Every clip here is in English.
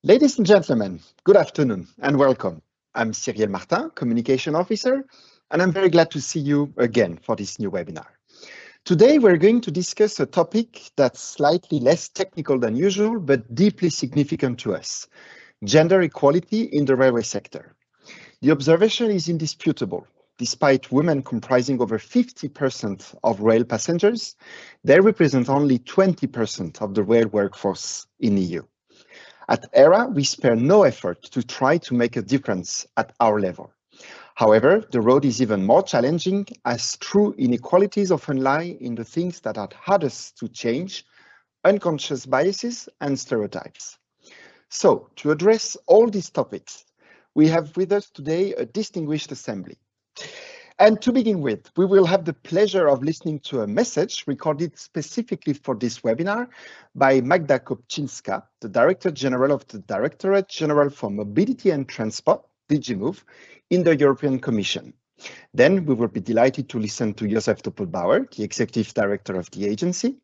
Ladies and gentlemen, good afternoon and welcome. I'm Cyril Martin, Communication Officer, and I'm very glad to see you again for this new webinar. Today, we're going to discuss a topic that's slightly less technical than usual, but deeply significant to us: gender equality in the railway sector. The observation is indisputable. Despite women comprising over 50% of rail passengers, they represent only 20% of the rail workforce in the EU. At ERA, we spare no effort to try to make a difference at our level. However, the road is even more challenging, as true inequalities often lie in the things that are hardest to change: unconscious biases and stereotypes. So, to address all these topics, we have with us today a distinguished assembly. And to begin with, we will have the pleasure of listening to a message recorded specifically for this webinar by Magda Kopczynska, the Director General of the Directorate General for Mobility and Transport, DG Move, in the European Commission. Then we will be delighted to listen to Josef Topolbauer, the Executive Director of the agency.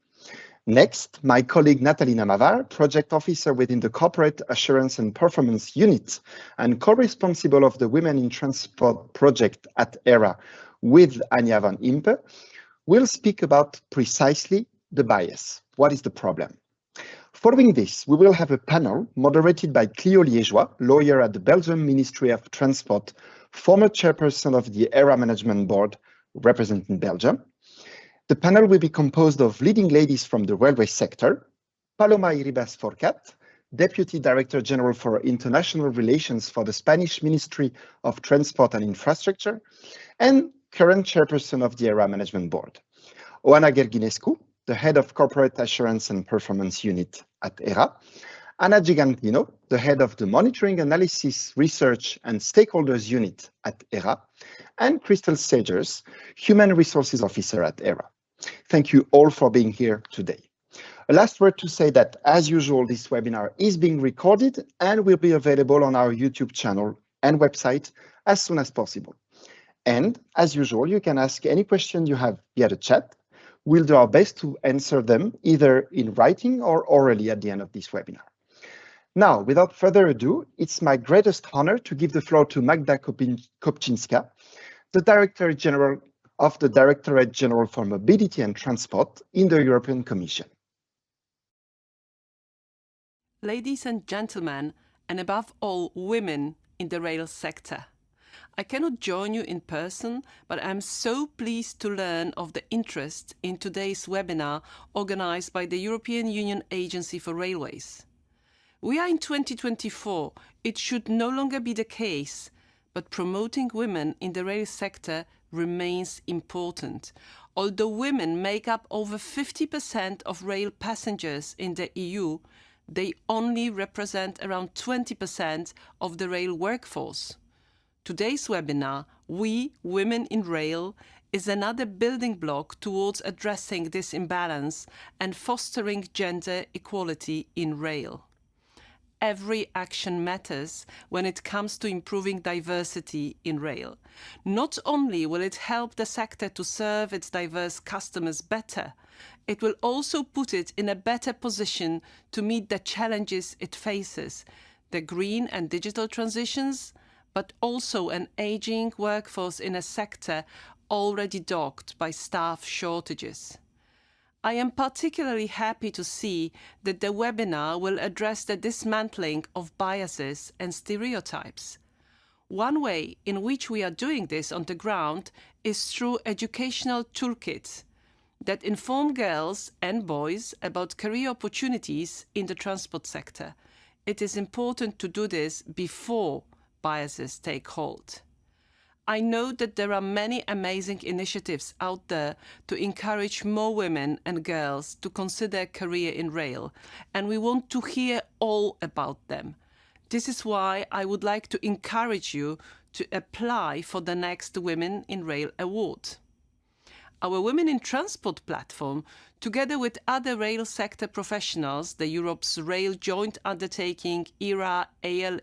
Next, my colleague Natalina Mavar, Project Officer within the Corporate Assurance and Performance Unit and co-responsible of the Women in Transport project at ERA with Anja van Impe, will speak about precisely the bias. What is the problem? Following this, we will have a panel moderated by Clio Liégeois, lawyer at the Belgian Ministry of Transport, former chairperson of the ERA Management Board representing Belgium. The panel will be composed of leading ladies from the railway sector: Paloma Iribas Forcat, Deputy Director General for International Relations for the Spanish Ministry of Transport and Infrastructure, and current chairperson of the ERA Management Board; Oana Gerginescu, the Head of Corporate Assurance and Performance Unit at ERA; Anna Gigantino, the Head of the Monitoring, Analysis, Research and Stakeholders Unit at ERA; and Crystal Sagers, Human Resources Officer at ERA. Thank you all for being here today. A last word to say that, as usual, this webinar is being recorded and will be available on our YouTube channel and website as soon as possible. And as usual, you can ask any question you have via the chat. We'll do our best to answer them either in writing or orally at the end of this webinar. Now, without further ado, it's my greatest honor to give the floor to Magda Kopczynska, the Director General of the Directorate General for Mobility and Transport in the European Commission. Ladies and gentlemen, and above all women in the rail sector, I cannot join you in person, but I'm so pleased to learn of the interest in today's webinar organized by the European Union Agency for Railways. We are in 2024. It should no longer be the case, but promoting women in the rail sector remains important. Although women make up over 50% of rail passengers in the EU, they only represent around 20% of the rail workforce. Today's webinar, We Women in Rail, is another building block towards addressing this imbalance and fostering gender equality in rail. Every action matters when it comes to improving diversity in rail. Not only will it help the sector to serve its diverse customers better, it will also put it in a better position to meet the challenges it faces, the green and digital transitions, but also an aging workforce in a sector already dogged by staff shortages. I am particularly happy to see that the webinar will address the dismantling of biases and stereotypes. One way in which we are doing this on the ground is through educational toolkits that inform girls and boys about career opportunities in the transport sector. It is important to do this before biases take hold. I know that there are many amazing initiatives out there to encourage more women and girls to consider a career in rail, and we want to hear all about them. This is why I would like to encourage you to apply for the next Women in Rail Award. Our Women in Transport platform, together with other rail sector professionals, the Europe's Rail Joint Undertaking, ERA, ALE,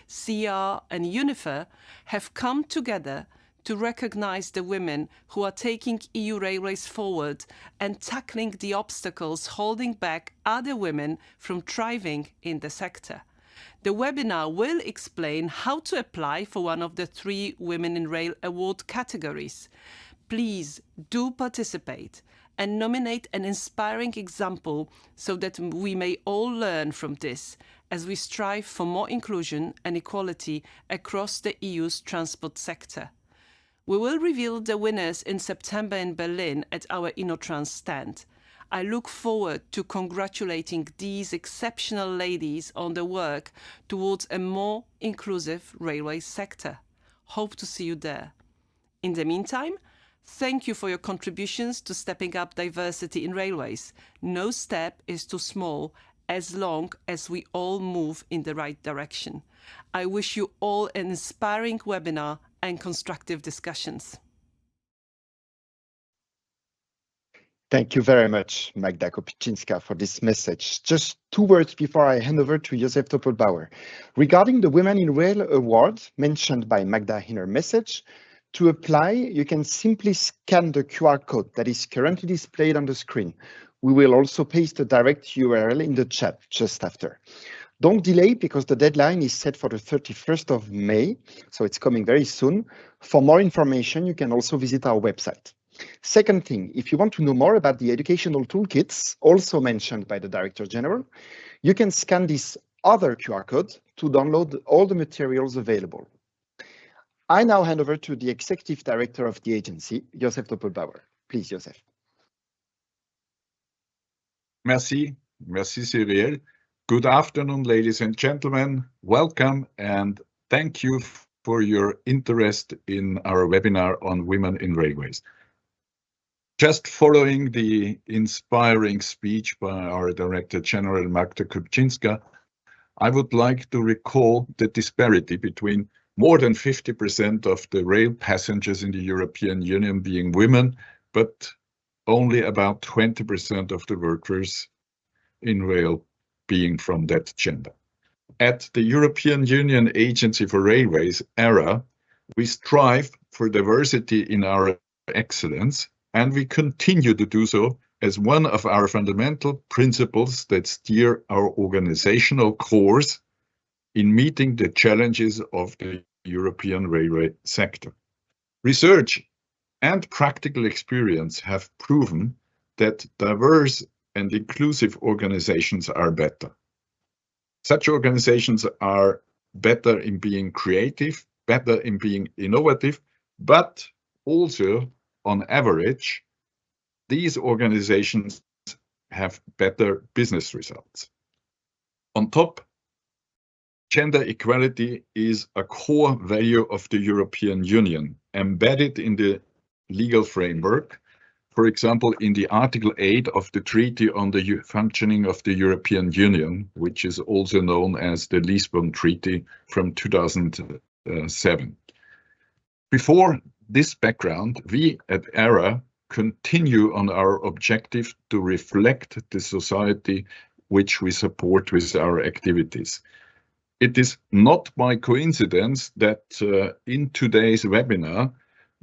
CR and UNIFER, have come together to recognise the women who are taking EU railways forward and tackling the obstacles holding back other women from thriving in the sector. The webinar will explain how to apply for one of the 3 Women in Rail Award categories. Please do participate and nominate an inspiring example so that we may all learn from this as we strive for more inclusion and equality across the EU's transport sector. We will reveal the winners in September in Berlin at our InnoTrans stand. I look forward to congratulating these exceptional ladies on the work towards a more inclusive railway sector. Hope to see you there. In the meantime, thank you for your contributions to stepping up diversity in railways. No step is too small as long as we all move in the right direction. I wish you all an inspiring webinar and constructive discussions. Thank you very much, Magda Kopyczynska, for this message. Just 2 words before I hand over to Josef Doppelbauer. Regarding the Women in Rail Award mentioned by Magda in her message, to apply, you can simply scan the QR code that is currently displayed on the screen. We will also paste a direct URL in the chat just after. Don't delay because the deadline is set for the 31st of May, so it's coming very soon. For more information, you can also visit our website. Second thing, if you want to know more about the educational toolkits also mentioned by the Director General, you can scan this other QR code to download all the materials available. I now hand over to the Executive Director of the agency, Josef Doppelbauer. Please, Josef. Merci, Cyril. Good afternoon, ladies and gentlemen. Welcome and thank you for your interest in our webinar on women in railways. Just following the inspiring speech by our Director General Magda Kopyczynska, I would like to recall the disparity between more than 50% of the rail passengers in the European Union being women, but only about 20% of the workers in rail being from that gender. At the European Union Agency for Railways, ERA, we strive for diversity in our excellence, and we continue to do so as one of our fundamental principles that steer our organizational course in meeting the challenges of the European railway sector. Research and practical experience have proven that diverse and inclusive organizations are better. Such organizations are better in being creative, better in being innovative, but also, on average, these organizations have better business results. On top, gender equality is a core value of the European Union, embedded in the legal framework, for example, in the Article 8 of the Treaty on the Functioning of the European Union, which is also known as the Lisbon Treaty from 2007. Before this background, we at ERA continue on our objective to reflect the society which we support with our activities. It is not by coincidence that in today's webinar,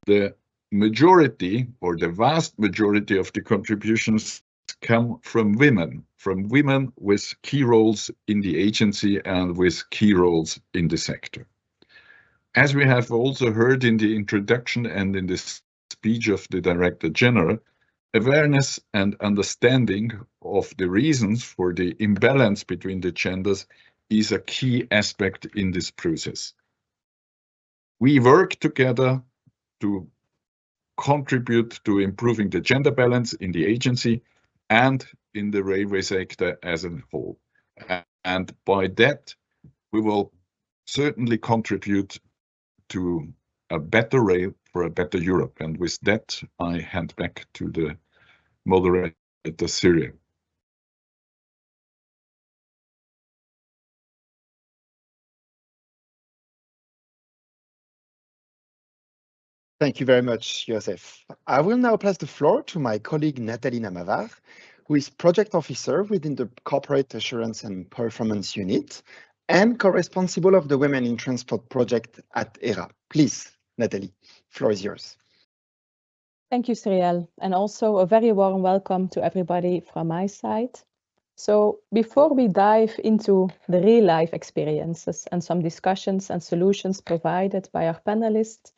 the majority or the vast majority of the contributions come from women with key roles in the agency and with key roles in the sector. As we have also heard in the introduction and in the speech of the Director General, awareness and understanding of the reasons for the imbalance between the genders is a key aspect in this process. We work together to contribute to improving the gender balance in the agency and in the railway sector as a whole. And by that, we will certainly contribute to a better rail for a better Europe. And with that, I hand back to the moderator, Cyril. Thank you very much, Josef. I will now pass the floor to my colleague Nathalie Namavar, who is Project Officer within the Corporate Assurance and Performance Unit and co-responsible of the Women in Transport project at ERA. Please, Nathalie, floor is yours. Thank you, Cyril, and also a very warm welcome to everybody from my side. So before we dive into the real life experiences and some discussions and solutions provided by our panelists,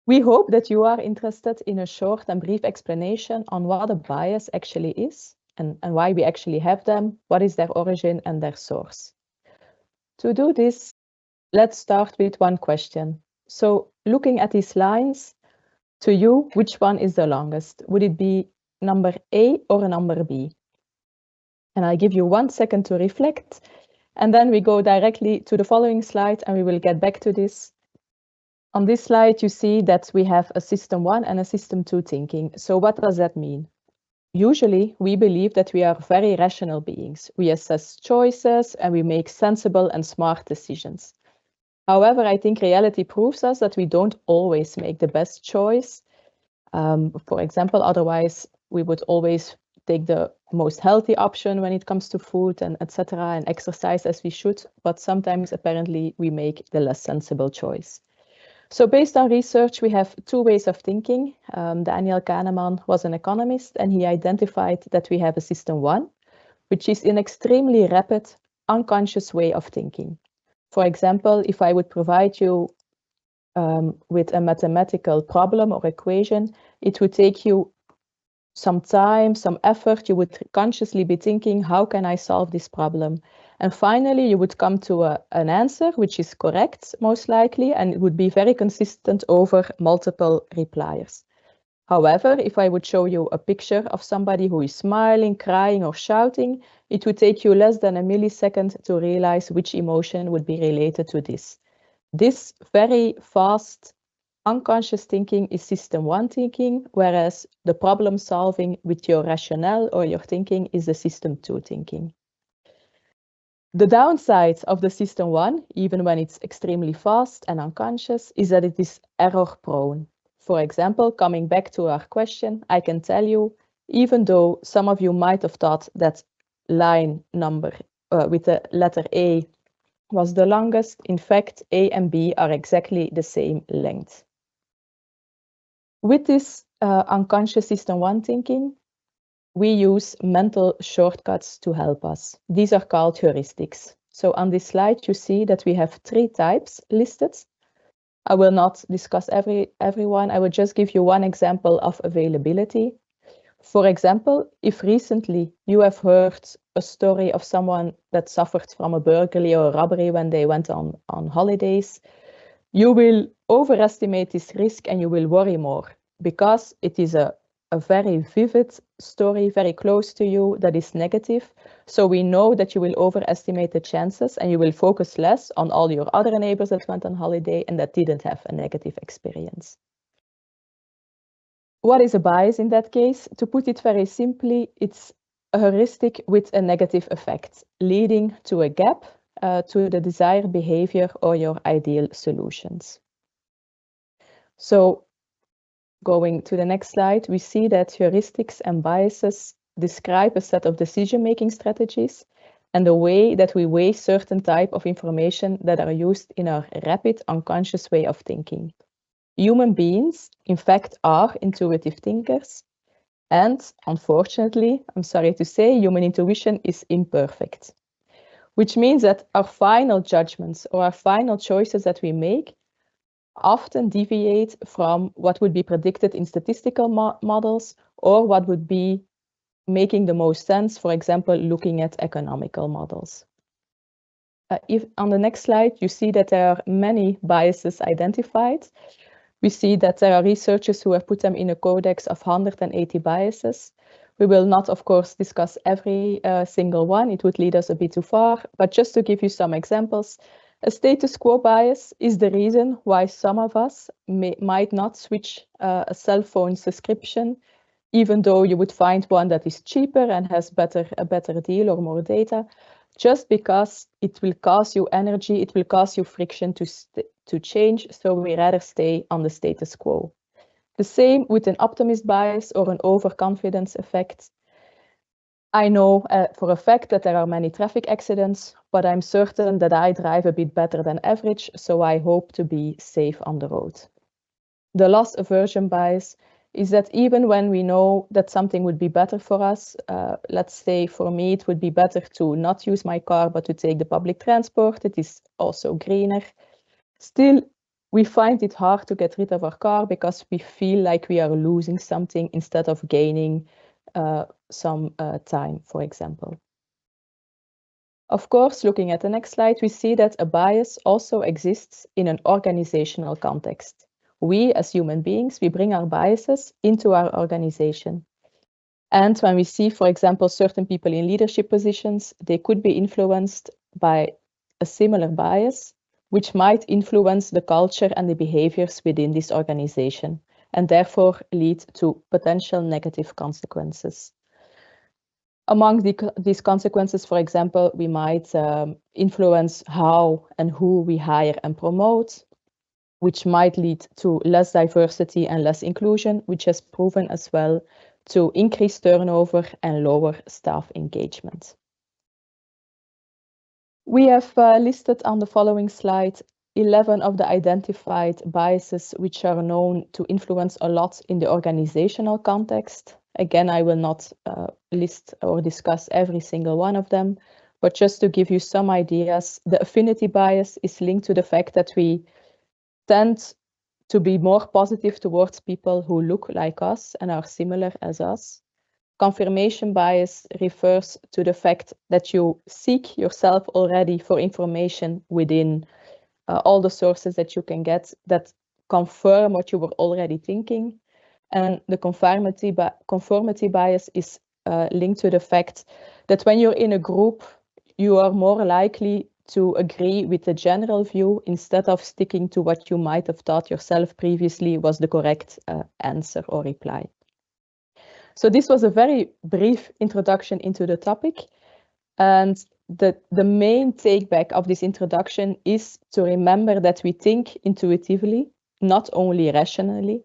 we hope that you are interested in a short and brief explanation on what a bias actually is and why we actually have them, what is their origin and their source. To do this, let's start with one question. So looking at these lines, to you, which one is the longest? Would it be number A or number B? And I'll give you 1 second to reflect. And then we go directly to the following slide and we will get back to this. On this slide, you see that we have a system 1 and a system 2 thinking. So what does that mean? Usually, we believe that we are very rational beings. We assess choices and we make sensible and smart decisions. However, I think reality proves us that we don't always make the best choice. For example, otherwise, we would always take the most healthy option when it comes to food and etc. and exercise as we should, but sometimes apparently we make the less sensible choice. So based on research, we have 2 ways of thinking. Daniel Kahneman was an economist and he identified that we have a system 1, which is an extremely rapid, unconscious way of thinking. For example, if I would provide you with a mathematical problem or equation, it would take you some time, some effort. You would consciously be thinking, how can I solve this problem? And finally, you would come to an answer which is correct, most likely, and it would be very consistent over multiple repliers. However, if I would show you a picture of somebody who is smiling, crying, or shouting, it would take you less than a millisecond to realize which emotion would be related to this. This very fast, unconscious thinking is system 1 thinking, whereas the problem solving with your rationale or your thinking is the system 2 thinking. The downside of the system 1, even when it's extremely fast and unconscious, is that it is error prone. For example, coming back to our question, I can tell you, even though some of you might have thought that line number with the letter A was the longest, in fact, A and B are exactly the same length. With this unconscious system 1 thinking, we use mental shortcuts to help us. These are called heuristics. So on this slide, you see that we have 3 types listed. I will not discuss everyone. I will just give you one example of availability. For example, if recently you have heard a story of someone that suffered from a burglary or a robbery when they went on holidays, you will overestimate this risk and you will worry more because it is a very vivid story, very close to you, that is negative. So we know that you will overestimate the chances and you will focus less on all your other neighbors that went on holiday and that didn't have a negative experience. What is a bias in that case? To put it very simply, it's a heuristic with a negative effect, leading to a gap to the desired behavior or your ideal solutions. So going to the next slide, we see that heuristics and biases describe a set of decision-making strategies and the way that we weigh certain type of information that are used in our rapid, unconscious way of thinking. Human beings, in fact, are intuitive thinkers. And unfortunately, I'm sorry to say, human intuition is imperfect, which means that our final judgments or our final choices that we make often deviate from what would be predicted in statistical models or what would be making the most sense, for example, looking at economical models. If on the next slide, you see that there are many biases identified. We see that there are researchers who have put them in a codex of 180 biases. We will not, of course, discuss every single one. It would lead us a bit too far. But just to give you some examples, a status quo bias is the reason why some of us might not switch a cell phone subscription, even though you would find one that is cheaper and has a better deal or more data, just because it will cost you energy, it will cost you friction to change, so we rather stay on the status quo. The same with an optimist bias or an overconfidence effect. I know for a fact that there are many traffic accidents, but I'm certain that I drive a bit better than average, so I hope to be safe on the road. The loss aversion bias is that even when we know that something would be better for us, let's say for me, it would be better to not use my car, but to take the public transport. It is also greener. Still, we find it hard to get rid of our car because we feel like we are losing something instead of gaining some time, for example. Of course, looking at the next slide, we see that a bias also exists in an organizational context. We, as human beings, we bring our biases into our organization. And when we see, for example, certain people in leadership positions, they could be influenced by a similar bias, which might influence the culture and the behaviors within this organization, and therefore lead to potential negative consequences. Among these consequences, for example, we might influence how and who we hire and promote, which might lead to less diversity and less inclusion, which has proven as well to increase turnover and lower staff engagement. We have listed on the following slide 11 of the identified biases which are known to influence a lot in the organizational context. Again, I will not list or discuss every single one of them, but just to give you some ideas, the affinity bias is linked to the fact that we tend to be more positive towards people who look like us and are similar as us. Confirmation bias refers to the fact that you seek yourself already for information within all the sources that you can get that confirm what you were already thinking. And the conformity bias is linked to the fact that when you're in a group, you are more likely to agree with the general view instead of sticking to what you might have thought yourself previously was the correct answer or reply. So this was a very brief introduction into the topic. And the main take-back of this introduction is to remember that we think intuitively, not only rationally.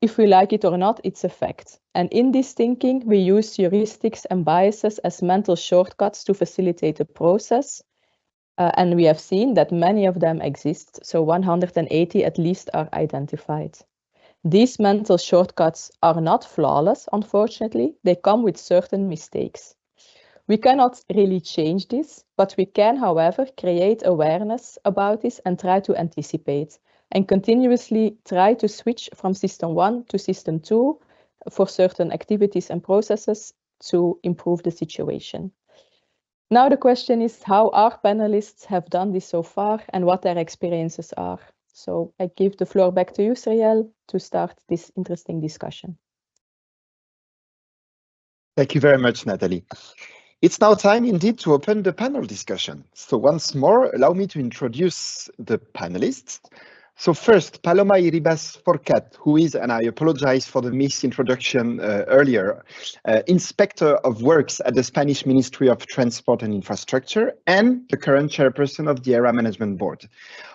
If we like it or not, it's a fact. And in this thinking, we use heuristics and biases as mental shortcuts to facilitate the process. And we have seen that many of them exist. So 180 at least are identified. These mental shortcuts are not flawless, unfortunately. They come with certain mistakes. We cannot really change this, but we can, however, create awareness about this and try to anticipate and continuously try to switch from system 1 to system 2 for certain activities and processes to improve the situation. Now the question is how our panelists have done this so far and what their experiences are. So I give the floor back to you, Cyrielle, to start this interesting discussion. Thank you very much, Nathalie. It's now time indeed to open the panel discussion. So once more, allow me to introduce the panelists. So first, Paloma Iribas Forcat, who is, and I apologize for the misintroduction earlier, Inspector of Works at the Spanish Ministry of Transport and Infrastructure and the current chairperson of the ERA Management Board.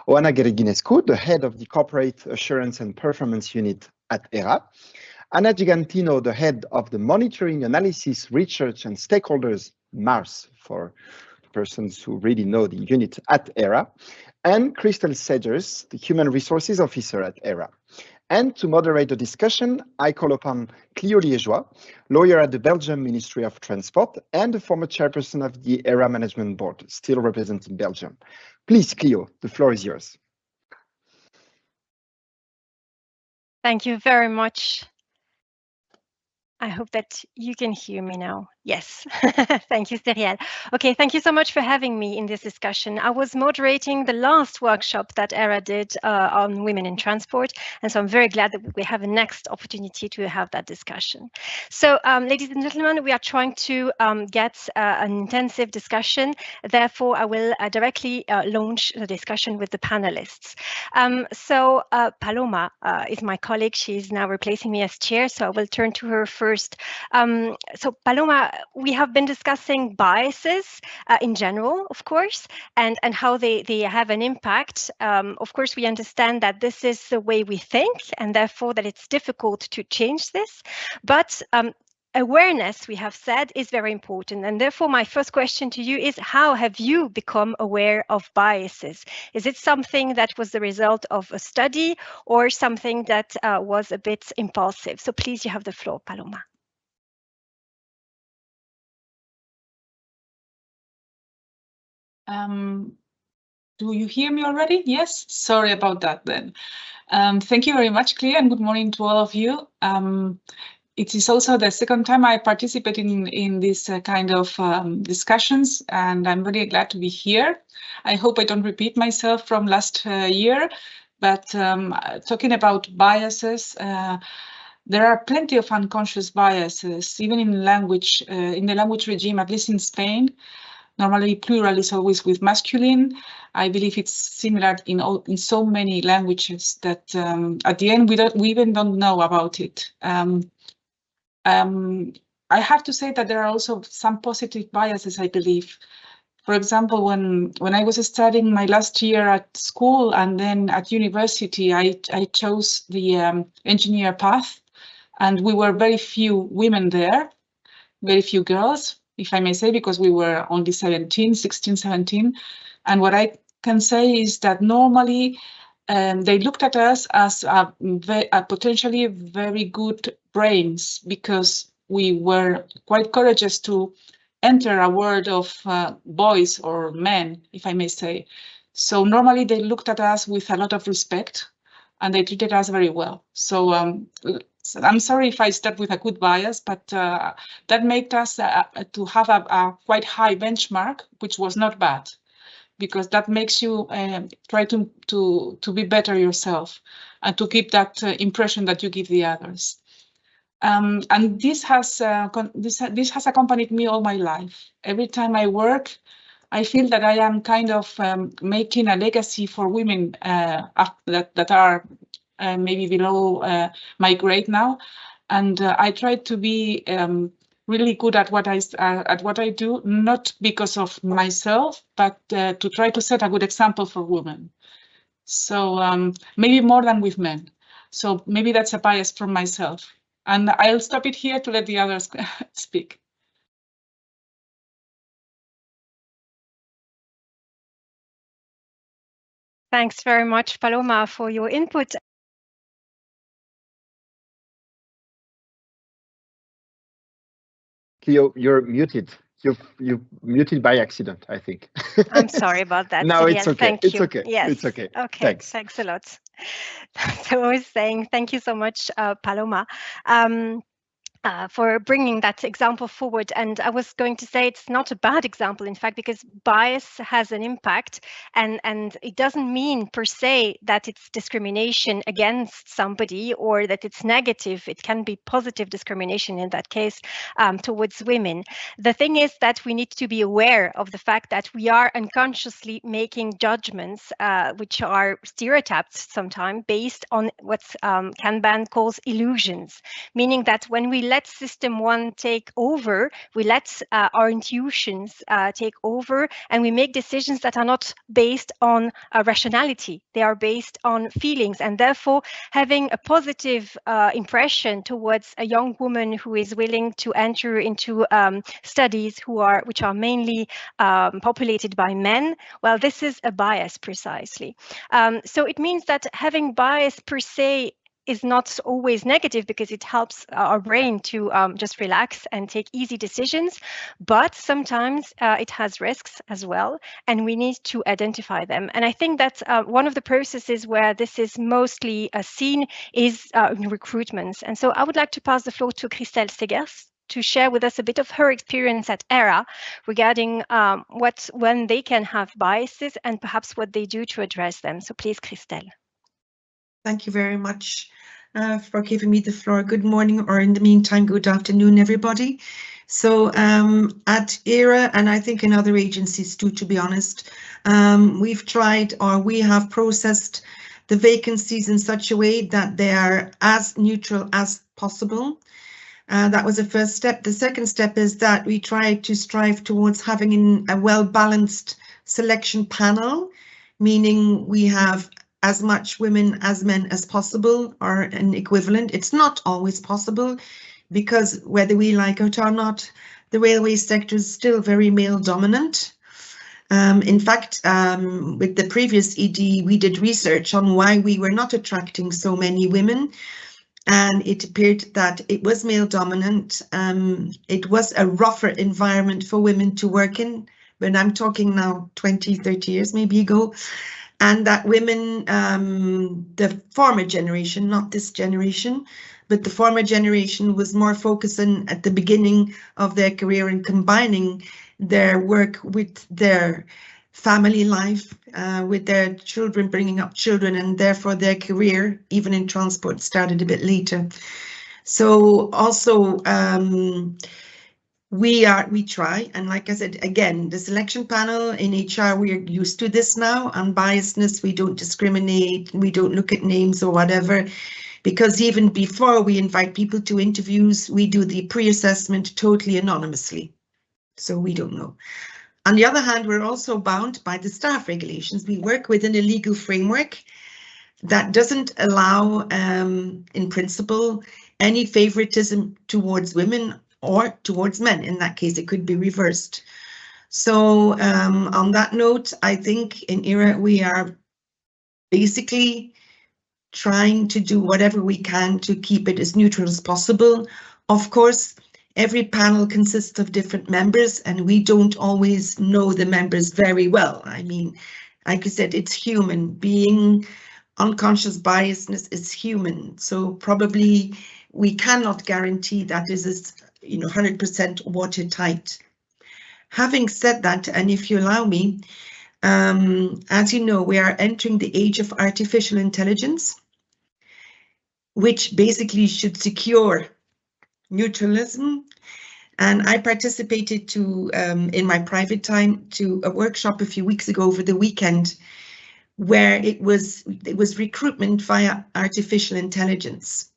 Oana Guereguinescu, the head of the Corporate Assurance and Performance Unit at ERA. Anna Gigantino, the head of the Monitoring, Analysis, Research and Stakeholders, MARS, for persons who really know the unit at ERA, and Crystal Segers, the Human Resources Officer at ERA. And to moderate the discussion, I call upon Clio Liégeois, lawyer at the Belgian Ministry of Transport and the former chairperson of the ERA Management Board, still representing Belgium. Please, Clio, the floor is yours. Thank you very much. I hope that you can hear me now. Yes, thank you, Cyrielle. Okay, thank you so much for having me in this discussion. I was moderating the last workshop that ERA did on women in transport, and so I'm very glad that we have a next opportunity to have that discussion. So, ladies and gentlemen, we are trying to get an intensive discussion. Therefore, I will directly launch the discussion with the panelists. So, Paloma is my colleague. She's now replacing me as chair, so I will turn to her first. So, Paloma, we have been discussing biases in general, of course, and how they have an impact. Of course, we understand that this is the way we think and therefore that it's difficult to change this. But awareness, we have said, is very important. And therefore, my first question to you is, how have you become aware of biases? Is it something that was the result of a study or something that was a bit impulsive? So please, you have the floor, Paloma. Do you hear me already? Yes, sorry about that then. Thank you very much, Clea, and good morning to all of you. It is also the second time I participate in this kind of discussions, and I'm really glad to be here. I hope I don't repeat myself from last year, but talking about biases, there are plenty of unconscious biases, even in language, in the language regime, at least in Spain. Normally, plural is always with masculine. I believe it's similar in so many languages that at the end we even don't know about it. I have to say that there are also some positive biases, I believe. For example, when I was studying my last year at school and then at university, I chose the engineer path, and we were very few women there, very few girls, if I may say, because we were only 16, 17. And what I can say is that normally they looked at us as a potentially very good brains, because we were quite courageous to enter a world of boys or men, if I may say. So normally they looked at us with a lot of respect and they treated us very well. So I'm sorry if I start with a good bias, but that made us to have a quite high benchmark, which was not bad, because that makes you try to be better yourself and to keep that impression that you give the others. And this has accompanied me all my life. Every time I work, I feel that I am kind of making a legacy for women that are maybe below my grade now, and I try to be really good at what I do, not because of myself, but to try to set a good example for women. So maybe more than with men. So maybe that's a bias from myself. And I'll stop it here to let the others speak. Thanks very much, Paloma, for your input. Cleo, you're muted. You're muted by accident, I think. I'm sorry about that. No, it's Cyrielle. okay. Thank It's you. okay. Yes. It's okay. Okay. Thanks a lot. So I was saying, thank you so much, Paloma. For bringing that example forward. And I was going to say it's not a bad example, in fact, because bias has an impact, and it doesn't mean per se that it's discrimination against somebody or that it's negative. It can be positive discrimination in that case towards women. The thing is that we need to be aware of the fact that we are unconsciously making judgments which are stereotypes sometimes based on what Kanban calls illusions, meaning that when we let system one take over, we let our intuitions take over, and we make decisions that are not based on rationality. They are based on feelings, and therefore having a positive impression towards a young woman who is willing to enter into studies which are mainly populated by men, well, this is a bias precisely. So it means that having bias per se is not always negative, because it helps our brain to just relax and take easy decisions. But sometimes it has risks as well, and we need to identify them. And I think that one of the processes where this is mostly seen is in recruitments. And so I would like to pass the floor to Christelle Segers to share with us a bit of her experience at ERA regarding when they can have biases and perhaps what they do to address them. So please, Christelle. Thank you very much for giving me the floor. Good morning, or in the meantime, good afternoon, everybody. So at ERA, and I think in other agencies too, to be honest, we've tried, or we have processed the vacancies in such a way that they are as neutral as possible. That was the first step. The second step is that we try to strive towards having a well-balanced selection panel, meaning we have as much women as men as possible, or an equivalent. It's not always possible, because whether we like it or not, the railway sector is still very male dominant. In fact, with the previous ED, we did research on why we were not attracting so many women. And it appeared that it was male dominant. It was a rougher environment for women to work in, when I'm talking now 20, 30 years maybe ago. And that women, the former generation, not this generation, but the former generation was more focusing at the beginning of their career and combining their work with their family life, with their children, bringing up children, and therefore their career, even in transport, started a bit later. So also we try, and like I said, again, the selection panel in HR, we're used to this now. Unbiasedness, we don't discriminate, we don't look at names or whatever, because even before we invite people to interviews, we do the pre-assessment totally anonymously. So we don't know. On the other hand, we're also bound by the staff regulations. We work within a legal framework that doesn't allow, in principle, any favoritism towards women or towards men. In that case, it could be reversed. So on that note, I think in ERA, we are basically trying to do whatever we can to keep it as neutral as possible. Of course, every panel consists of different members, and we don't always know the members very well. I mean, like I said, it's human. Being unconscious biasness is human. So probably we cannot guarantee that this is 100% watertight. Having said that, and if you allow me, as you know, we are entering the age of artificial intelligence, which basically should secure neutralism. And I participated in my private time to a workshop a few weeks ago over the weekend, where it was recruitment via artificial intelligence.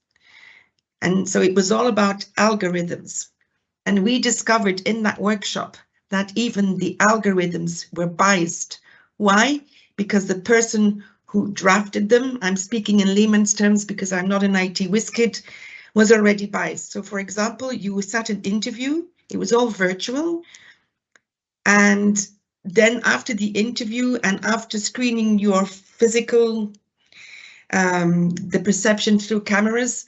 And so it was all about algorithms. And we discovered in that workshop that even the algorithms were biased. Why? Because the person who drafted them, I'm speaking in layman's terms because I'm not an IT whiz kid, was already biased. So for example, you sat an interview, it was all virtual. And then after the interview and after screening your physical, the perception through cameras,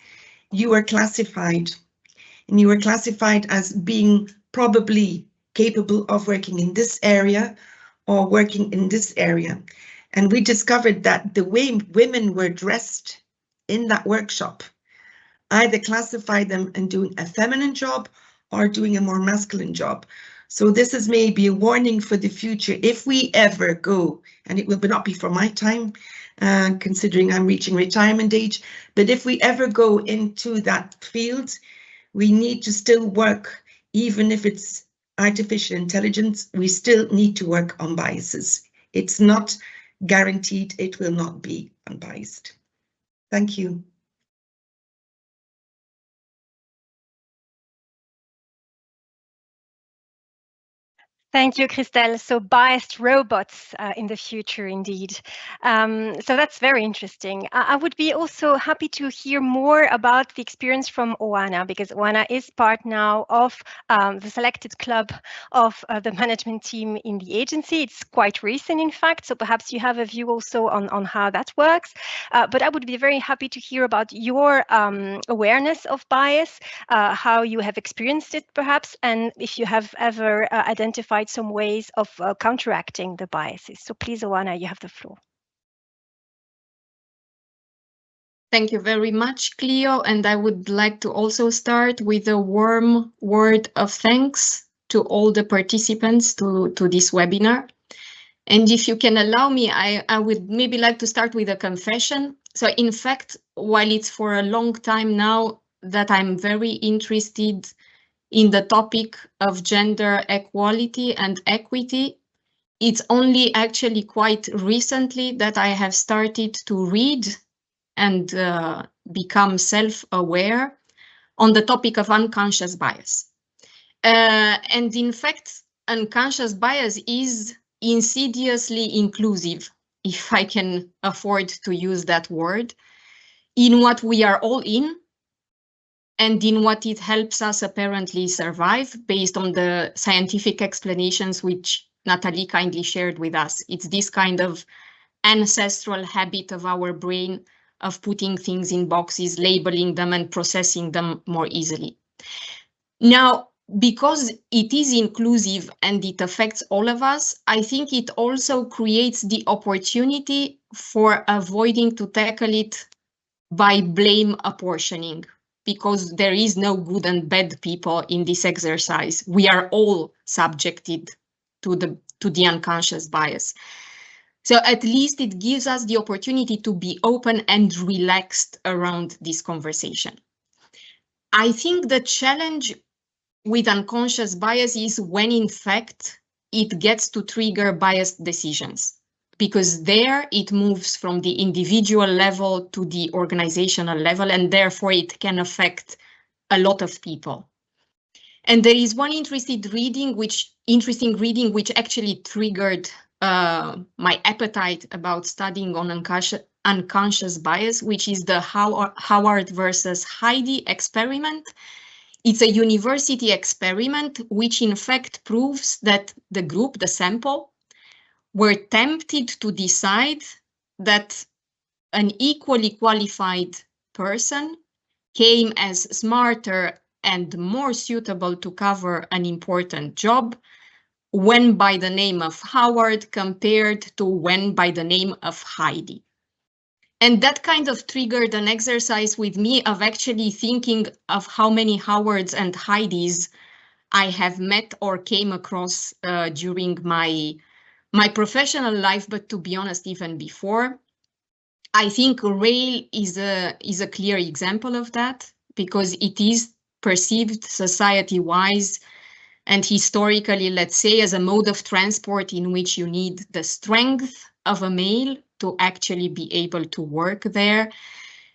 you were classified. And you were classified as being probably capable of working in this area or working in this area. And we discovered that the way women were dressed in that workshop either classified them in doing a feminine job or doing a more masculine job. So this is maybe a warning for the future. If we ever go, and it will not be for my time, considering I'm reaching retirement age, but if we ever go into that field, we need to still work, even if it's artificial intelligence, we still need to work on biases. It's not guaranteed it will not be unbiased. Thank you. Thank you, Christelle. So biased robots in the future, indeed. So that's very interesting. I would be also happy to hear more about the experience from Oana, because Oana is part now of the selected club of the management team in the agency. It's quite recent, in fact, so perhaps you have a view also on how that works. But I would be very happy to hear about your awareness of bias, how you have experienced it, perhaps, and if you have ever identified some ways of counteracting the biases. So please, Oana, you have the floor. Thank you very much, Cleo. And I would like to also start with a warm word of thanks to all the participants to this webinar. And if you can allow me, I would maybe like to start with a confession. So in fact, while it's for a long time now that I'm very interested in the topic of gender equality and equity, it's only actually quite recently that I have started to read and become self-aware on the topic of unconscious bias. And in fact, unconscious bias is insidiously inclusive, if I can afford to use that word, in what we are all in, and in what it helps us apparently survive based on the scientific explanations which Natalie kindly shared with us. It's this kind of ancestral habit of our brain of putting things in boxes, labeling them and processing them more easily. Now, because it is inclusive and it affects all of us, I think it also creates the opportunity for avoiding to tackle it by blame apportioning, because there is no good and bad people in this exercise. We are all subjected to the unconscious bias. So at least it gives us the opportunity to be open and relaxed around this conversation. I think the challenge with unconscious bias is when in fact it gets to trigger biased decisions, because there it moves from the individual level to the organizational level, and therefore it can affect a lot of people. And there is one interesting reading which actually triggered my appetite about studying on unconscious bias, which is the Howard versus Heidi experiment. It's a university experiment which in fact proves that the group, the sample, were tempted to decide that an equally qualified person came as smarter and more suitable to cover an important job when by the name of Howard compared to when by the name of Heidi. And that kind of triggered an exercise with me of actually thinking of how many Howards and Heidis I have met or came across during my professional life, but to be honest, even before. I think rail is a clear example of that, because it is perceived society-wise and historically, let's say, as a mode of transport in which you need the strength of a male to actually be able to work there.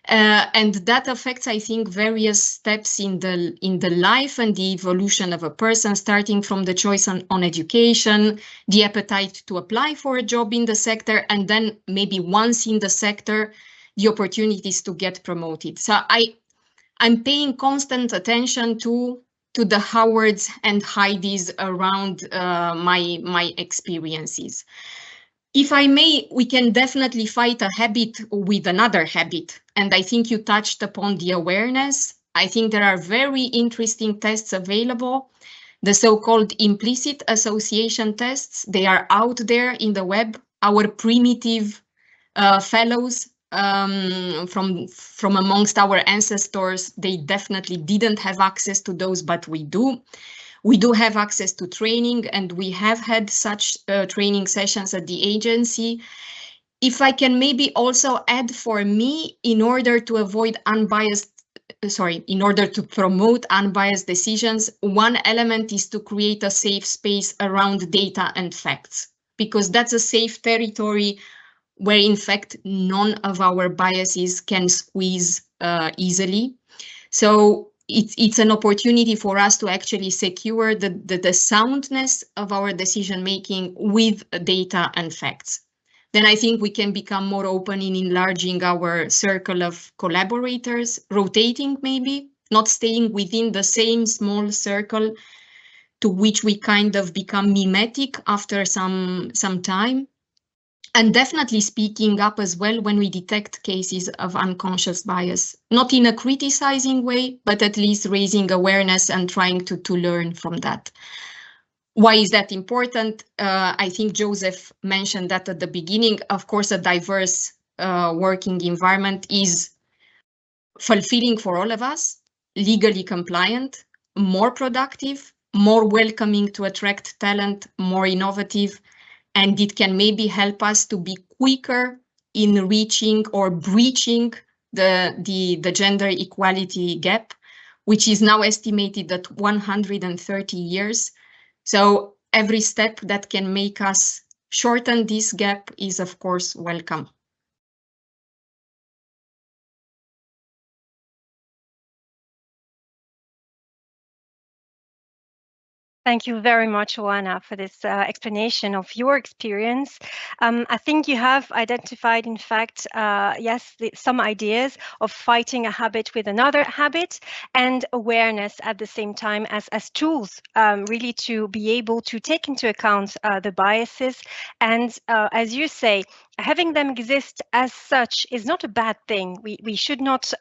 And that affects, I think, various steps in the life and the evolution of a person, starting from the choice on education, the appetite to apply for a job in the sector, and then maybe once in the sector, the opportunities to get promoted. So I'm paying constant attention to the Howards and Heidis around my experiences. If I may, we can definitely fight a habit with another habit. And I think you touched upon the awareness. I think there are very interesting tests available, the so-called implicit association tests. They are out there in the web. Our primitive fellows from amongst our ancestors, they definitely didn't have access to those, but we do. We do have access to training, and we have had such training sessions at the agency. If I can maybe also add, for me, in order to promote unbiased decisions, one element is to create a safe space around data and facts, because that's a safe territory where in fact none of our biases can squeeze easily. So it's an opportunity for us to actually secure the soundness of our decision making with data and facts. Then I think we can become more open in enlarging our circle of collaborators, rotating maybe, not staying within the same small circle to which we kind of become mimetic after some time. And definitely speaking up as well when we detect cases of unconscious bias, not in a criticizing way, but at least raising awareness and trying to learn from that. Why is that important? I think Joseph mentioned that at the beginning. Of course, a diverse working environment is fulfilling for all of us, legally compliant, more productive, more welcoming to attract talent, more innovative, and it can maybe help us to be quicker in reaching or breaching the gender equality gap, which is now estimated at 130 years. So every step that can make us shorten this gap is, of course, welcome. Thank you very much, Oana, for this explanation of your experience. I think you have identified, in fact, yes, some ideas of fighting a habit with another habit and awareness at the same time as tools, really to be able to take into account the biases. And as you say, having them exist as such is not a bad thing. We should not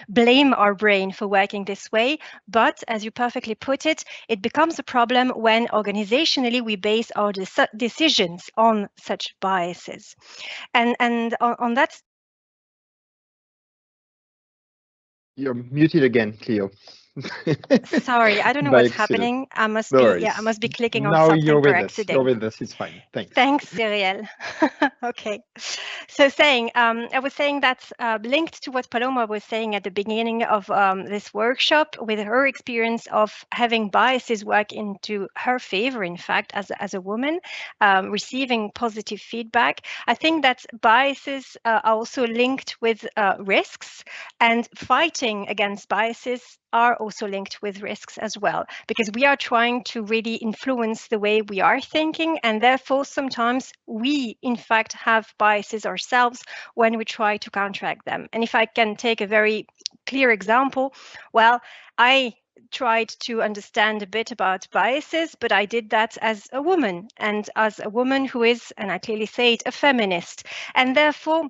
blame our brain for working this way, but as you perfectly put it, it becomes a problem when organizationally we base our decisions on such biases. And on that. You're muted again, Cleo. Sorry, I don't know By what's accident. happening. I must No be, yeah, I worries. must be clicking on Now something you're per with us. You're accident. with us. It's fine. Thanks. Thanks, Cyrielle. Okay. So saying, I was saying that's linked to what Paloma was saying at the beginning of this workshop, with her experience of having biases work into her favor, in fact, as a woman, receiving positive feedback. I think that biases are also linked with risks, and fighting against biases are also linked with risks as well, because we are trying to really influence the way we are thinking, and therefore sometimes we in fact have biases ourselves when we try to counteract them. And if I can take a very clear example, well, I tried to understand a bit about biases, but I did that as a woman, and as a woman who is, and I clearly say it, a feminist. And therefore,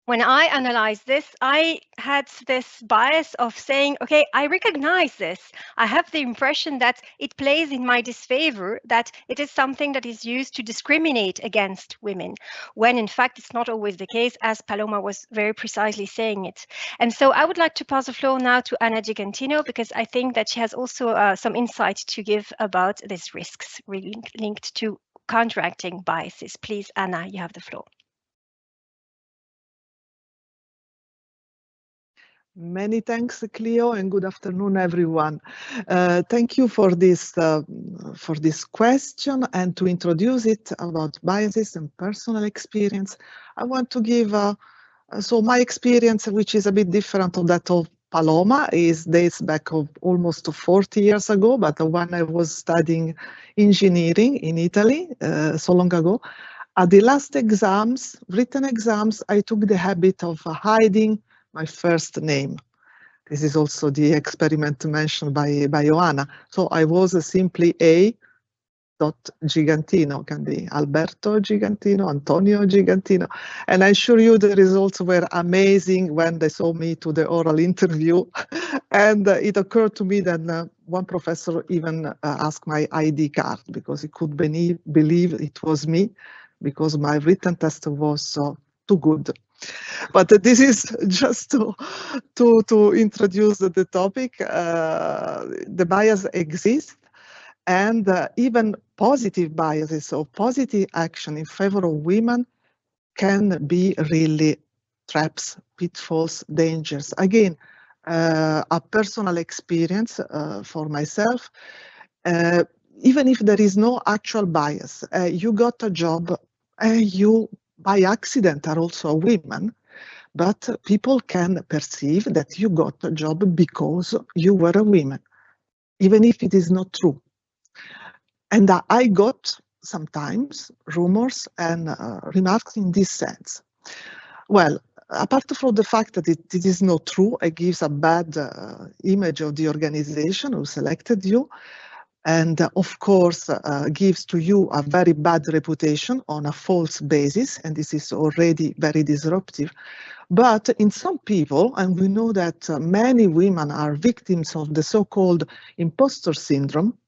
when I analyzed this, I had this bias of saying, okay, I recognize this. I have the impression that it plays in my disfavor, that it is something that is used to discriminate against women, when in fact it's not always the case, as Paloma was very precisely saying it. And so I would like to pass the floor now to Anna Gigantino, because I think that she has also some insight to give about these risks really linked to counteracting biases. Please, Anna, you have the floor. Many thanks, Cleo, and good afternoon, everyone. Thank you for this question, and to introduce it about biases and personal experience. I want to give so my experience, which is a bit different of that of Paloma, dates back of almost 40 years ago, but when I was studying engineering in Italy so long ago. At the last exams, written exams, I took the habit of hiding my first name. This is also the experiment mentioned by Ioana. So I was simply A. Gigantino, can be Alberto Gigantino, Antonio Gigantino. And I assure you the results were amazing when they saw me to the oral interview. And it occurred to me that one professor even asked my ID card, because he could believe it was me, because my written test was too good. But this is just to introduce the topic. The bias exists, and even positive biases or positive action in favor of women can be really traps, pitfalls, dangers. Again, a personal experience for myself. Even if there is no actual bias, you got a job, you by accident are also a woman, but people can perceive that you got a job because you were a woman, even if it is not true. And I got sometimes rumors and remarks in this sense. Well, apart from the fact that it is not true, it gives a bad image of the organization who selected you, and of course gives to you a very bad reputation on a false basis, and this is already very disruptive. But in some people, and we know that many women are victims of the so-called imposter syndrome,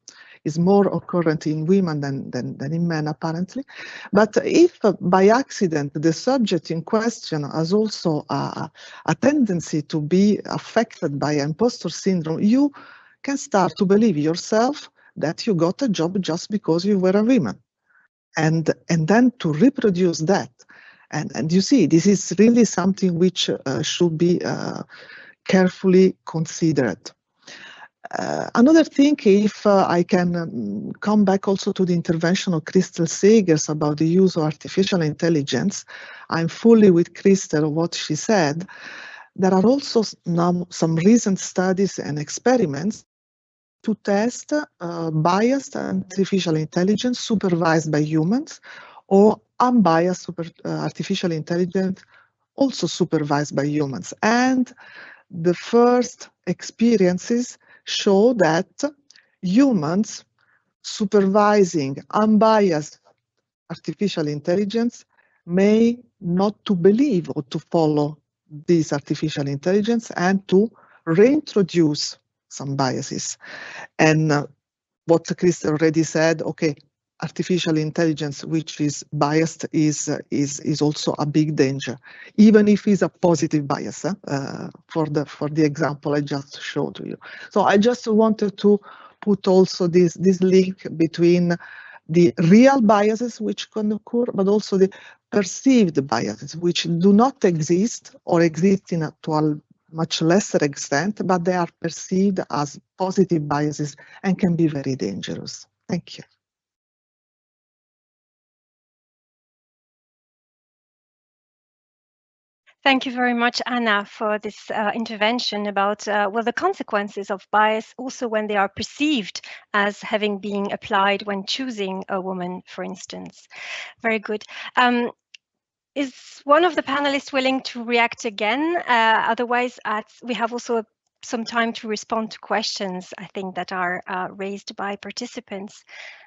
is more occurrent in women than in men, apparently. But if by accident the subject in question has also a tendency to be affected by imposter syndrome, you can start to believe yourself that you got a job just because you were a woman. And then to reproduce that. And you see, this is really something which should be carefully considered. Another thing, if I can come back also to the intervention of Crystal Sagers about the use of artificial intelligence, I'm fully with Crystal what she said. There are also now some recent studies and experiments to test biased artificial intelligence supervised by humans or unbiased artificial intelligence also supervised by humans. And the first experiences show that humans supervising unbiased artificial intelligence may not to believe or to follow this artificial intelligence and to reintroduce some biases. And what Chris already said, okay, artificial intelligence which is biased is also a big danger, even if it's a positive bias for the example I just showed to you. So I just wanted to put also this link between the real biases which can occur, but also the perceived biases which do not exist or exist to a much lesser extent, but they are perceived as positive biases and can be very dangerous. Thank you. Thank you very much, Anna, for this intervention about well, the consequences of bias also when they are perceived as having been applied when choosing a woman, for instance. Very good. Is one of the panelists willing to react again? Otherwise, we have also some time to respond to questions, I think, that are raised by participants.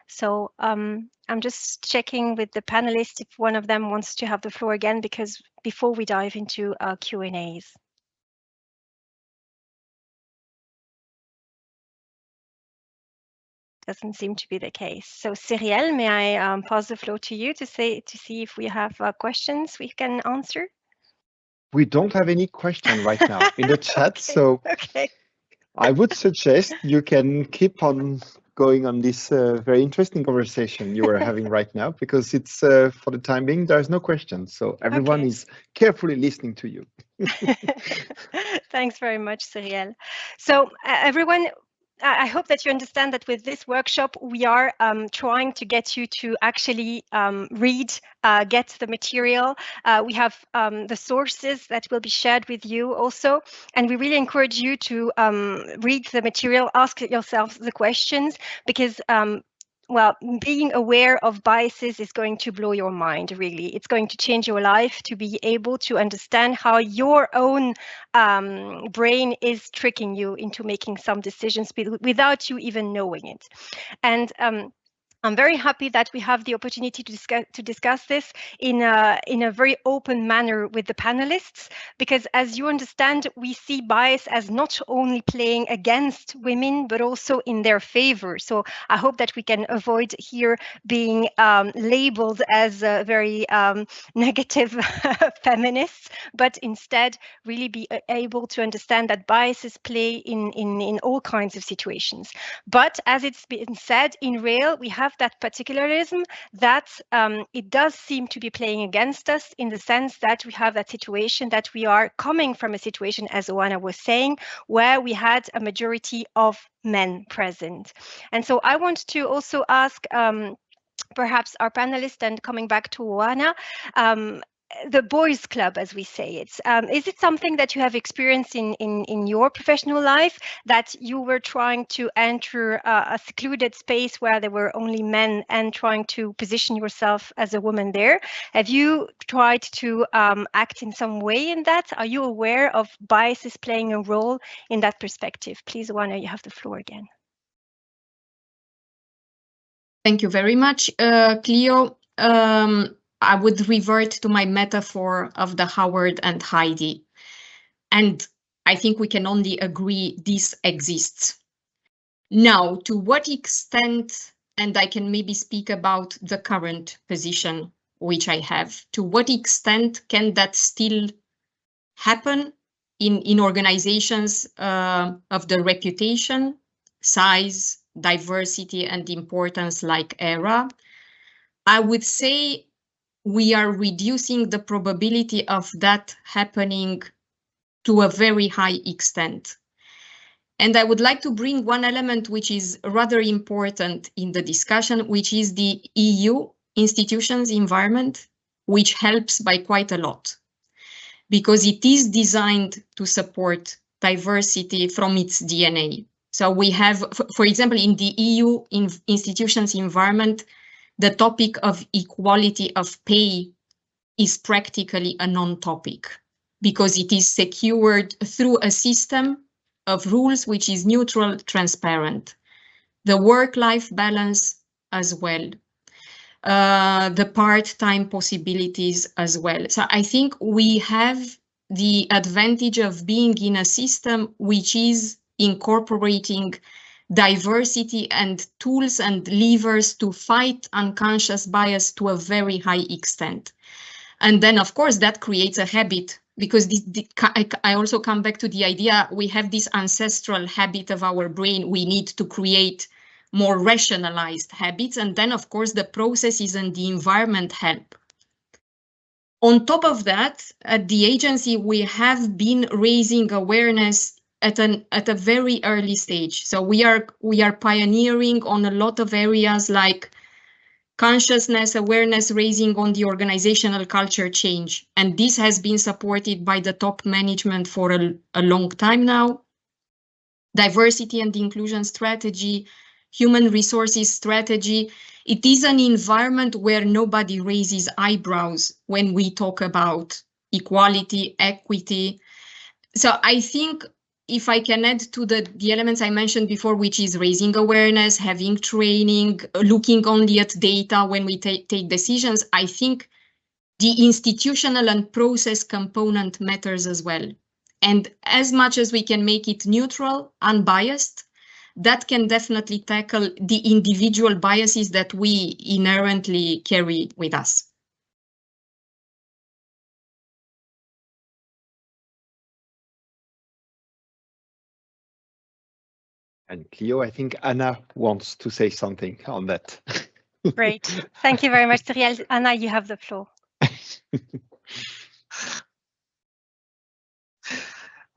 So I'm just checking with the panelists if one of them wants to have the floor again, because before we dive into Q&As. Doesn't seem to be the case. So Cyrielle, may I pass the floor to you to see if we have questions we can answer? We don't have any question right now in the chat, Okay. so Okay. I would suggest you can keep on going on this very interesting conversation you are having right now, because it's for the time being there's no question, so everyone Okay. is carefully listening to you. Thanks very much, Cyrielle. So everyone, I hope that you understand that with this workshop, we are trying to get you to actually read, get the material. We have the sources that will be shared with you also. And we really encourage you to read the material, ask yourself the questions, because well, being aware of biases is going to blow your mind, really. It's going to change your life to be able to understand how your own brain is tricking you into making some decisions without you even knowing it. And I'm very happy that we have the opportunity to discuss this in a very open manner with the panelists, because as you understand, we see bias as not only playing against women, but also in their favor. So I hope that we can avoid here being labeled as very negative feminists, but instead really be able to understand that biases play in all kinds of situations. But as it's been said, in real, we have that particularism that it does seem to be playing against us, in the sense that we have that situation that we are coming from a situation, as Oana was saying, where we had a majority of men present. And so I want to also ask perhaps our panelists, and coming back to Oana, the boys' club, as we say it. Is it something that you have experienced in your professional life, that you were trying to enter a secluded space where there were only men and trying to position yourself as a woman there? Have you tried to act in some way in that? Are you aware of biases playing a role in that perspective? Please, Oana, you have the floor again. Thank you very much, Cleo. I would revert to my metaphor of the Howard and Heidi. And I think we can only agree this exists. Now, to what extent, and I can maybe speak about the current position which I have, to what extent can that still happen in organizations of the reputation, size, diversity, and importance like ERA? I would say we are reducing the probability of that happening to a very high extent. And I would like to bring one element which is rather important in the discussion, which is the EU institutions environment, which helps by quite a lot, because it is designed to support diversity from its DNA. So we have, for example, in the EU institutions environment, the topic of equality of pay is practically a non-topic because it is secured through a system of rules which is neutral, transparent. The work-life balance as well. The part-time possibilities as well. So I think we have the advantage of being in a system which is incorporating diversity and tools and levers to fight unconscious bias to a very high extent. And then, of course, that creates a habit because I also come back to the idea we have this ancestral habit of our brain. We need to create more rationalized habits. And then, of course, the processes and the environment help. On top of that, at the agency, we have been raising awareness at a very early stage. So we are pioneering on a lot of areas like consciousness, awareness raising on the organizational culture change. And this has been supported by the top management for a long time now. Diversity and inclusion strategy, human resources strategy. It is an environment where nobody raises eyebrows when we talk about equality, equity. So I think if I can add to the elements I mentioned before, which is raising awareness, having training, looking only at data when we take decisions, I think the institutional and process component matters as well. And as much as we can make it neutral, unbiased, that can definitely tackle the individual biases that we inherently carry with us. And Cleo, I think Anna wants to say something on that. Great. Thank you very much, Cyrielle. Anna, you have the floor.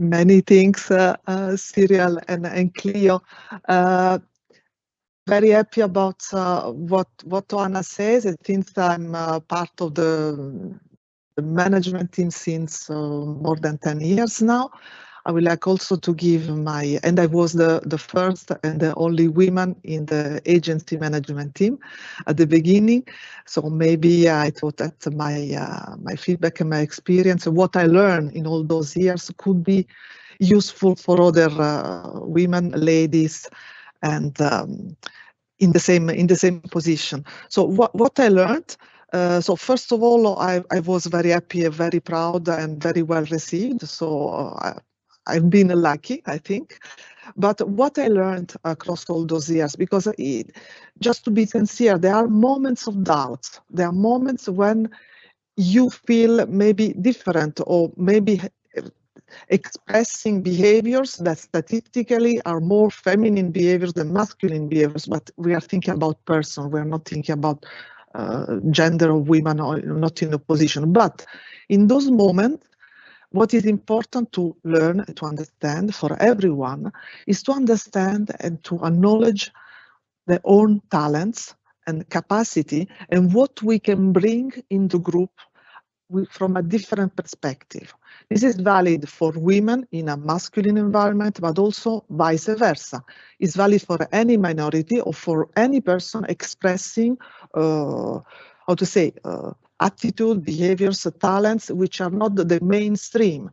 Many things, Cyrielle and Cleo. Very happy about what Anna says. I think I'm part of the management team since more than 10 years now. I would like also to give and I was the first and the only woman in the agency management team at the beginning. So maybe I thought that my feedback and my experience and what I learned in all those years could be useful for other women, ladies, and in the same position. So what I learned. So first of all, I was very happy, very proud, and very well received. So I've been lucky, I think. But what I learned across all those years, because just to be sincere, there are moments of doubt. There are moments when you feel maybe different or maybe expressing behaviors that statistically are more feminine behaviors than masculine behaviors, but we are thinking about person, we are not thinking about gender of women or not in a position. But in those moments, what is important to learn, to understand for everyone, is to understand and to acknowledge their own talents and capacity and what we can bring in the group from a different perspective. This is valid for women in a masculine environment, but also vice versa. It's valid for any minority or for any person expressing, attitude, behaviors, talents, which are not the mainstream.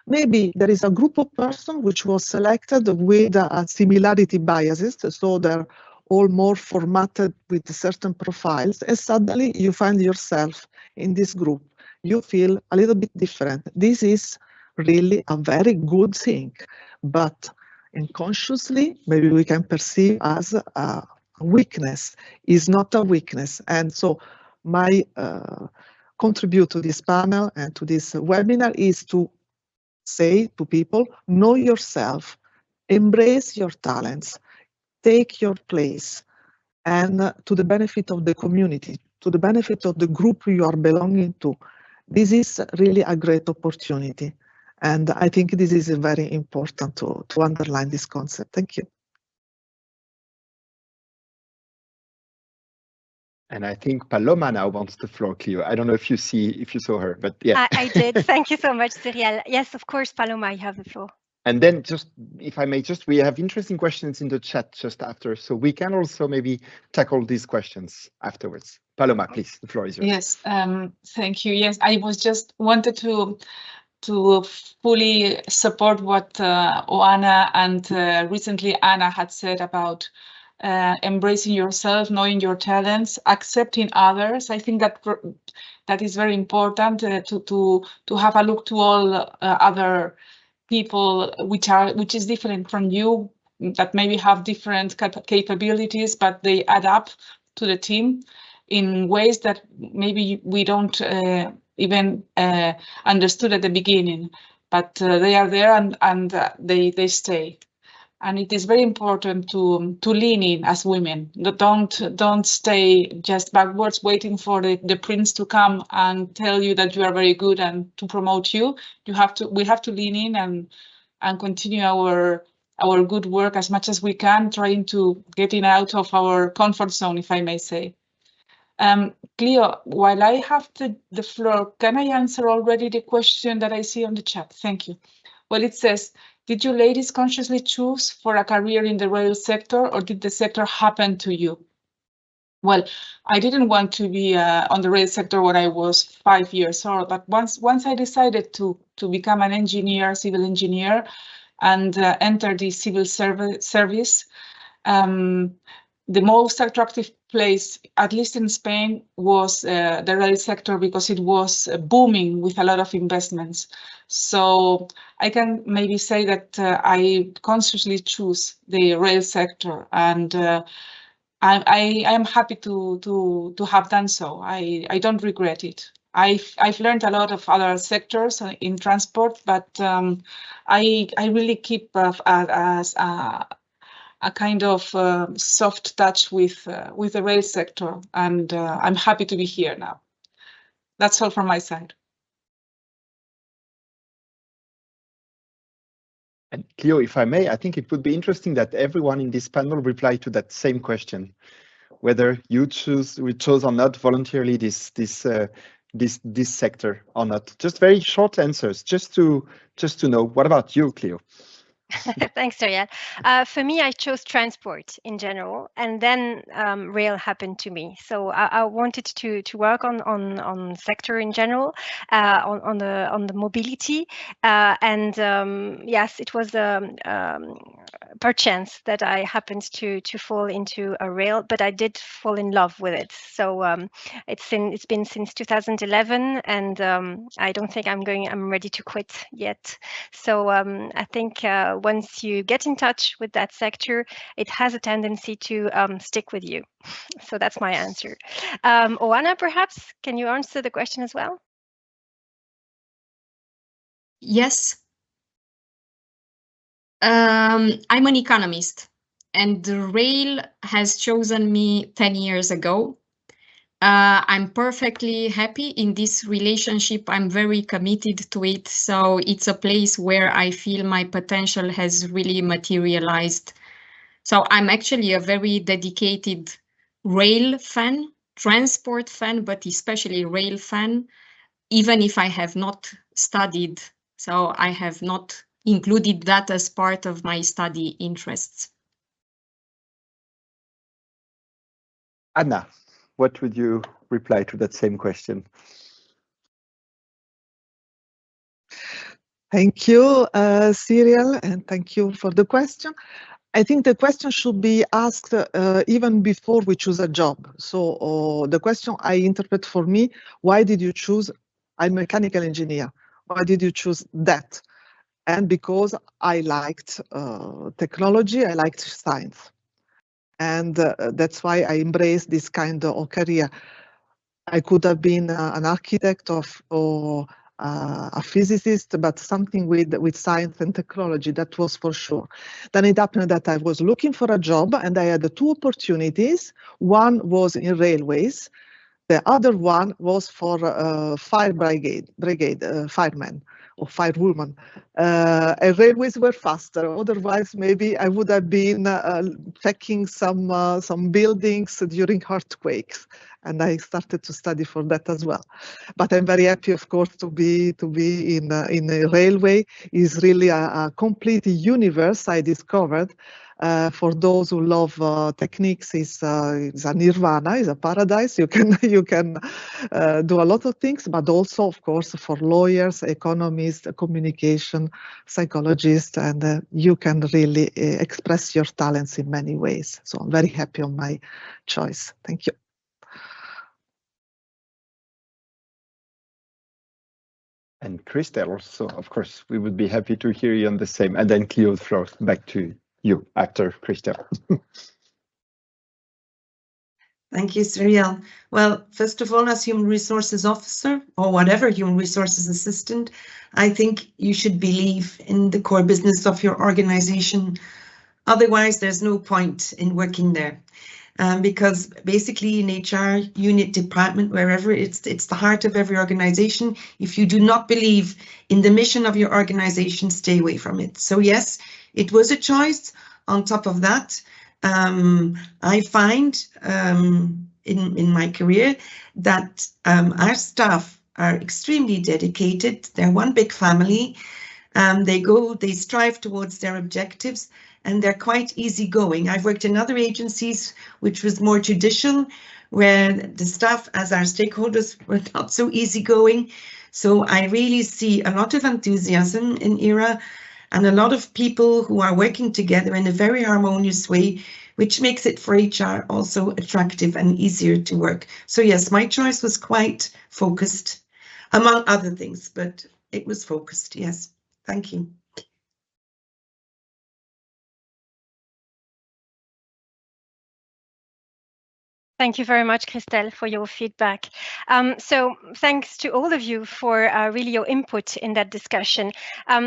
Maybe there is a group of persons which was selected with similarity biases, so they're all more formatted with certain profiles, and suddenly you find yourself in this group. You feel a little bit different. This is really a very good thing, but unconsciously, maybe we can perceive as a weakness. Is not a weakness. And so my contribute to this panel and to this webinar is to say to people, know yourself, embrace your talents, take your place, and to the benefit of the community, to the benefit of the group you are belonging to. This is really a great opportunity. And I think this is very important to underline this concept. Thank you. And I think Paloma now wants the floor, Cleo. I don't know if you saw her, but yeah. I did. Thank you so much, Cyrielle. Yes, of course, Paloma, you have the floor. And then just, if I may, we have interesting questions in the chat just after, so we can also maybe tackle these questions afterwards. Paloma, please, the floor is yours. Yes, thank you. Yes, I was just wanted to fully support what Oana and recently Anna had said about embracing yourself, knowing your talents, accepting others. I think that is very important to have a look to all other people which is different from you, that maybe have different capabilities, but they add up to the team in ways that maybe we don't even understood at the beginning, but they are there and they stay. And it is very important to lean in as women. Don't stay just backwards waiting for the prince to come and tell you that you are very good and to promote you. We have to lean in and continue our good work as much as we can, trying to get in out of our comfort zone, if I may say. Cleo, while I have the floor, can I answer already the question that I see on the chat? Thank you. Well, it says, did you ladies consciously choose for a career in the rail sector, or did the sector happen to you? Well, I didn't want to be on the rail sector when I was 5 years old, but once I decided to become an engineer, civil engineer, and enter the civil service, the most attractive place, at least in Spain, was the rail sector, because it was booming with a lot of investments. So I can maybe say that I consciously choose the rail sector, and I am happy to have done so. I don't regret it. I've learned a lot of other sectors in transport, but I really keep as a kind of soft touch with the rail sector, and I'm happy to be here now. That's all from my side. And Cleo, if I may, I think it would be interesting that everyone in this panel reply to that same question, whether you chose or not voluntarily this sector or not. Just very short answers, just to know. What about you, Cleo? Thanks, Ariel. For me, I chose transport in general, and then rail happened to me. So I wanted to work on sector in general, on the mobility, and yes, it was per chance that I happened to fall into a rail, but I did fall in love with it. So it's been since 2011, and I don't think I'm ready to quit yet. So I think once you get in touch with that sector, it has a tendency to stick with you. So that's my answer. Oana, perhaps, can you answer the question as well? Yes. I'm an economist, and the rail has chosen me 10 years ago. I'm perfectly happy in this relationship. I'm very committed to it. So it's a place where I feel my potential has really materialized. So I'm actually a very dedicated rail fan, transport fan, but especially rail fan, even if I have not studied. So I have not included that as part of my study interests. Anna, what would you reply to that same question? Thank you, Cyril, and thank you for the question. I think the question should be asked even before we choose a job. So the question I interpret for me, why did you choose? I'm a mechanical engineer. Why did you choose that? And because I liked technology, I liked science. And that's why I embraced this kind of career. I could have been an architect or a physicist, but something with science and technology, that was for sure. Then it happened that I was looking for a job, and I had two opportunities. One was in railways. The other one was for fire brigade firemen, or firewoman. And railways were faster. Otherwise, maybe I would have been checking some buildings during earthquakes, and I started to study for that as well. But I'm very happy, of course, to be in a railway. Is really a complete universe I discovered. For those who love techniques, is a nirvana, is a paradise. You can do a lot of things, but also, of course, for lawyers, economists, communication, psychologists, and you can really express your talents in many ways. So I'm very happy on my choice. Thank you. And Christelle, also, of course, we would be happy to hear you on the same. And then Cleo, the floor back to you after Christelle. Thank you, Cyrielle. Well, first of all, as Human Resources Officer, or whatever, Human Resources Assistant, I think you should believe in the core business of your organization. Otherwise, there's no point in working there. Because basically in HR, unit, department, wherever, it's the heart of every organization. If you do not believe in the mission of your organization, stay away from it. So yes, it was a choice. On top of that, I find in my career that our staff are extremely dedicated. They're one big family. They strive towards their objectives, and they're quite easygoing. I've worked in other agencies which was more judicial, where the staff as our stakeholders were not so easygoing. So I really see a lot of enthusiasm in ERA and a lot of people who are working together in a very harmonious way, which makes it for HR also attractive and easier to work. So yes, my choice was quite focused, among other things, but it was focused, yes. Thank you. Thank you very much, Christelle, for your feedback. So thanks to all of you for really your input in that discussion.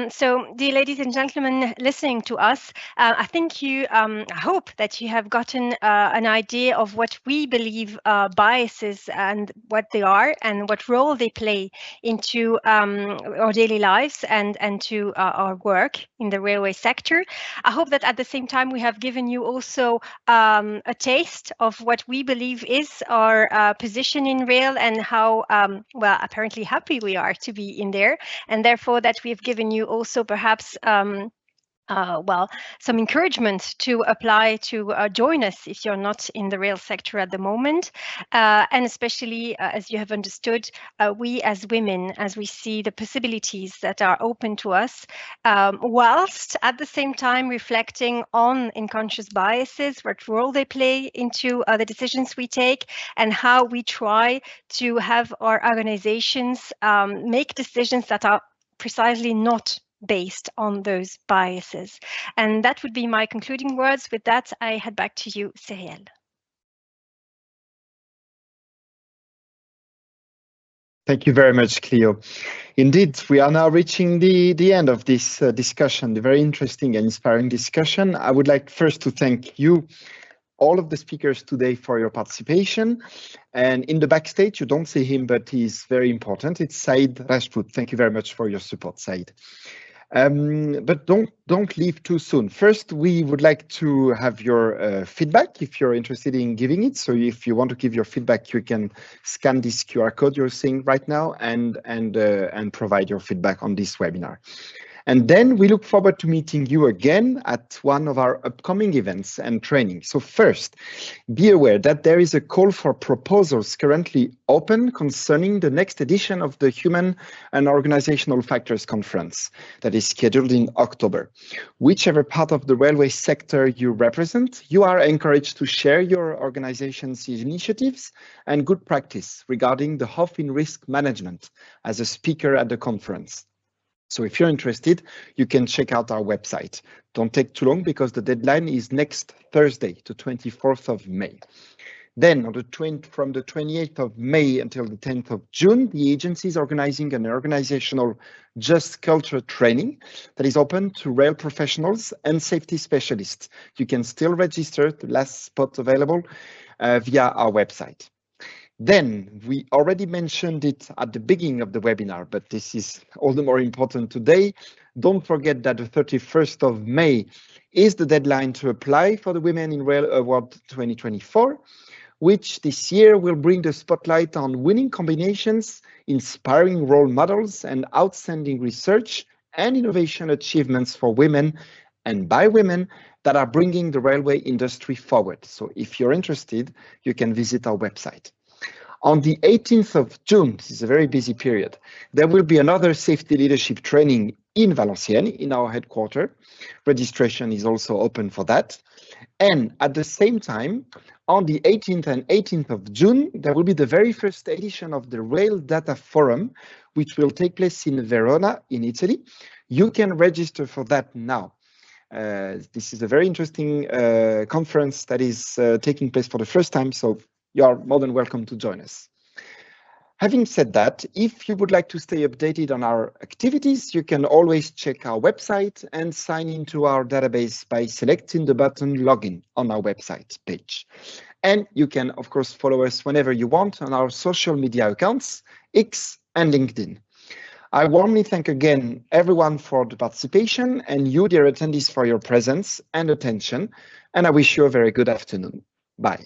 So dear ladies and gentlemen listening to us, I think I hope that you have gotten an idea of what we believe biases and what they are and what role they play into our daily lives and to our work in the railway sector. I hope that at the same time we have given you also a taste of what we believe is our position in rail and how well apparently happy we are to be in there, and therefore that we've given you also perhaps well, some encouragement to apply to join us if you're not in the rail sector at the moment. And especially, as you have understood, we as women, as we see the possibilities that are open to us, whilst at the same time reflecting on unconscious biases, what role they play into the decisions we take, and how we try to have our organizations make decisions that are precisely not based on those biases. And that would be my concluding words. With that, I head back to you, Cyrielle. Thank you very much, Cleo. Indeed, we are now reaching the end of this discussion, the very interesting and inspiring discussion. I would like first to thank you, all of the speakers today, for your participation. And in the backstage, you don't see him, but he's very important. It's Said Rajput. Thank you very much for your support, Said. But don't leave too soon. First, we would like to have your feedback if you're interested in giving it. So if you want to give your feedback, you can scan this QR code you're seeing right now and provide your feedback on this webinar. And then we look forward to meeting you again at one of our upcoming events and training. So first, be aware that there is a call for proposals currently open concerning the next edition of the Human and Organizational Factors Conference that is scheduled in October. Whichever part of the railway sector you represent, you are encouraged to share your organization's initiatives and good practice regarding the health in risk management as a speaker at the conference. So if you're interested, you can check out our website. Don't take too long because the deadline is next Thursday, the 24th of May. Then from the 28th of May until the 10th of June, the agency is organizing an organizational just culture training that is open to rail professionals and safety specialists. You can still register, the last spot available, via our website. Then we already mentioned it at the beginning of the webinar, but this is all the more important today. Don't forget that the 31st of May is the deadline to apply for the Women in Rail Award 2024, which this year will bring the spotlight on winning combinations, inspiring role models, and outstanding research and innovation achievements for women and by women that are bringing the railway industry forward. So if you're interested, you can visit our website. On the 18th of June, this is a very busy period, there will be another safety leadership training in Valenciennes, in our headquarters. Registration is also open for that. And at the same time, on the 18th and 18th of June, there will be the very first edition of the Rail Data Forum, which will take place in Verona, in Italy. You can register for that now. This is a very interesting conference that is taking place for the first time, so you are more than welcome to join us. Having said that, if you would like to stay updated on our activities, you can always check our website and sign into our database by selecting the button Login on our website page. And you can, of course, follow us whenever you want on our social media accounts, X and LinkedIn. I warmly thank again everyone for the participation and you, dear attendees, for your presence and attention. And I wish you a very good afternoon. Bye.